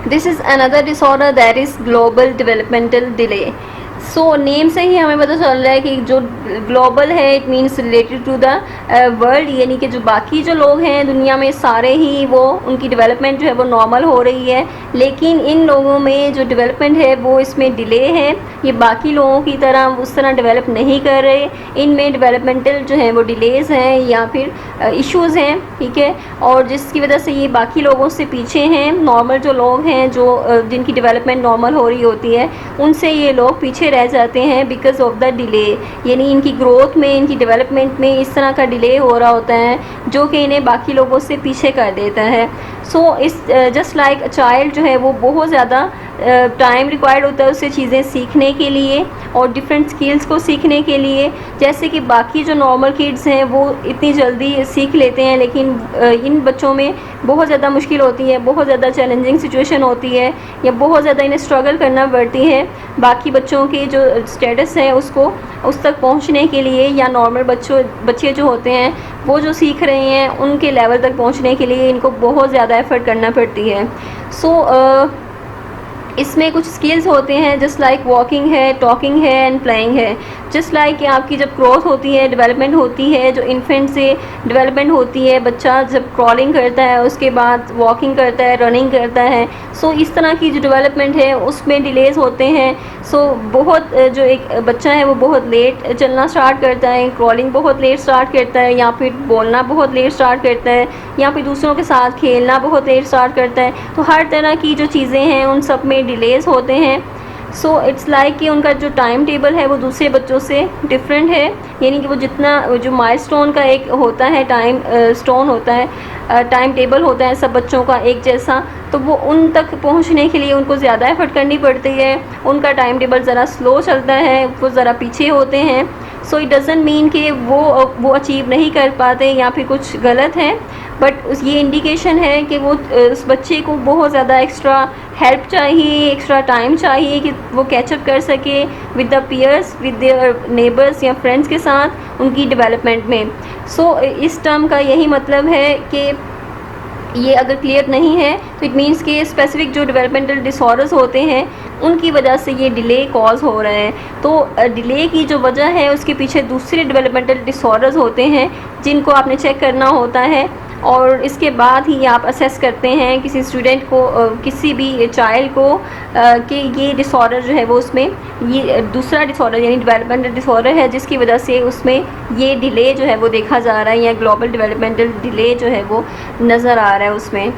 This is another disorder that is global developmental delay. So name से ही हमें पता चल रहा है कि जो ग्लोबल है it means related to the world, यानी कि जो बाकी जो लोग हैं दुनिया में सारे ही वो उनकी डेवलपमेंट जो है वो नॉर्मल हो रही है, लेकिन इन लोगों में जो डेवलपमेंट है वो इसमें डिले है। ये बाकी लोगों की तरह उस तरह डेवलप नहीं कर रहे, इनमें डेवलपमेंटल जो है वो डिलेज़ हैं या फिर इश्यूज़ हैं, ठीक है। और जिसकी वजह से ये बाकी लोगों से पीछे हैं। नॉर्मल जो लोग हैं जो जिनकी डेवलपमेंट नॉर्मल हो रही होती है उनसे ये लोग पीछे रह जाते हैं बिकॉज ऑफ द डिले, यानी इनकी ग्रोथ में, इनकी डेवलपमेंट में इस तरह का डिले हो रहा होता है जो कि इन्हें बाकी लोगों से पीछे कर देता है। सो इस जस्ट लाइक अ चाइल्ड जो है वो बहुत ज़्यादा टाइम रिक्वायर्ड होता है उससे चीज़ें सीखने के लिए और डिफरेंट स्किल्स को सीखने के लिए, जैसे कि बाकी जो नॉर्मल किड्स हैं वो इतनी जल्दी सीख लेते हैं, लेकिन इन बच्चों में बहुत ज़्यादा मुश्किल होती है, बहुत ज़्यादा चैलेंजिंग सिचुएशन होती है या बहुत ज़्यादा इन्हें स्ट्रगल करना पड़ती है बाकी बच्चों की जो स्टेटस है उसको उस तक पहुंचने के लिए, या नॉर्मल बच्चे जो होते हैं वो जो सीख रहे हैं उनके लेवल तक पहुंचने के लिए इनको बहुत ज़्यादा एफर्ट करना पड़ती है। सो इसमें कुछ स्किल्स होते हैं जस्ट लाइक वॉकिंग है, टॉकिंग है एंड प्लेइंग है। जस्ट लाइक आपकी जब ग्रोथ होती है, डेवलपमेंट होती है, जो इन्फेंट से डेवलपमेंट होती है, बच्चा जब क्रॉलिंग करता है उसके बाद वॉकिंग करता है, रनिंग करता है, सो इस तरह की जो डेवलपमेंट है उसमें डिलेज़ होते हैं। सो बहुत जो एक बच्चा है वो बहुत लेट चलना स्टार्ट करता है, क्रॉलिंग बहुत लेट स्टार्ट करता है, या फिर बोलना बहुत लेट स्टार्ट करता है, या फिर दूसरों के साथ खेलना बहुत लेट स्टार्ट करता है। तो हर तरह की जो चीज़ें हैं उन सब में डिलेज़ होते हैं। सो इट्स लाइक कि उनका जो टाइम टेबल है वो दूसरे बच्चों से डिफरेंट है, यानी कि वो जितना जो माइलस्टोन का एक होता है, टाइम स्टोन होता है, टाइम टेबल होता है सब बच्चों का एक जैसा, तो वो उन तक पहुंचने के लिए उनको ज़्यादा एफर्ट करनी पड़ती है। उनका टाइम टेबल ज़रा स्लो चलता है, वो ज़रा पीछे होते हैं। सो इट डज़ंट मीन कि वो अचीव नहीं कर पाते या फिर कुछ गलत है, बट ये इंडिकेशन है कि वो उस बच्चे को बहुत ज़्यादा एक्स्ट्रा हेल्प चाहिए, एक्स्ट्रा टाइम चाहिए कि वो कैचअप कर सके with the peers, with their neighbours या फ्रेंड्स के साथ उनकी डेवलपमेंट में। सो इस टर्म का यही मतलब है कि ये अगर क्लियर नहीं है तो इट मीन्स कि स्पेसिफिक जो डेवलपमेंटल डिसऑर्डर्स होते हैं उनकी वजह से ये डिले कॉज हो रहे हैं। तो डिले की जो वजह है उसके पीछे दूसरे डेवलपमेंटल डिसऑर्डर्स होते हैं जिनको आपने चेक करना होता है, और इसके बाद ही आप असेस करते हैं किसी स्टूडेंट को, किसी भी चाइल्ड को कि ये डिसऑर्डर जो है वो उसमें ये दूसरा डिसऑर्डर यानी डेवलपमेंटल डिसऑर्डर है जिसकी वजह से उसमें ये डिले जो है वो देखा जा रहा है, या ग्लोबल डेवलपमेंटल डिले जो है वो नज़र आ रहा है उसमें।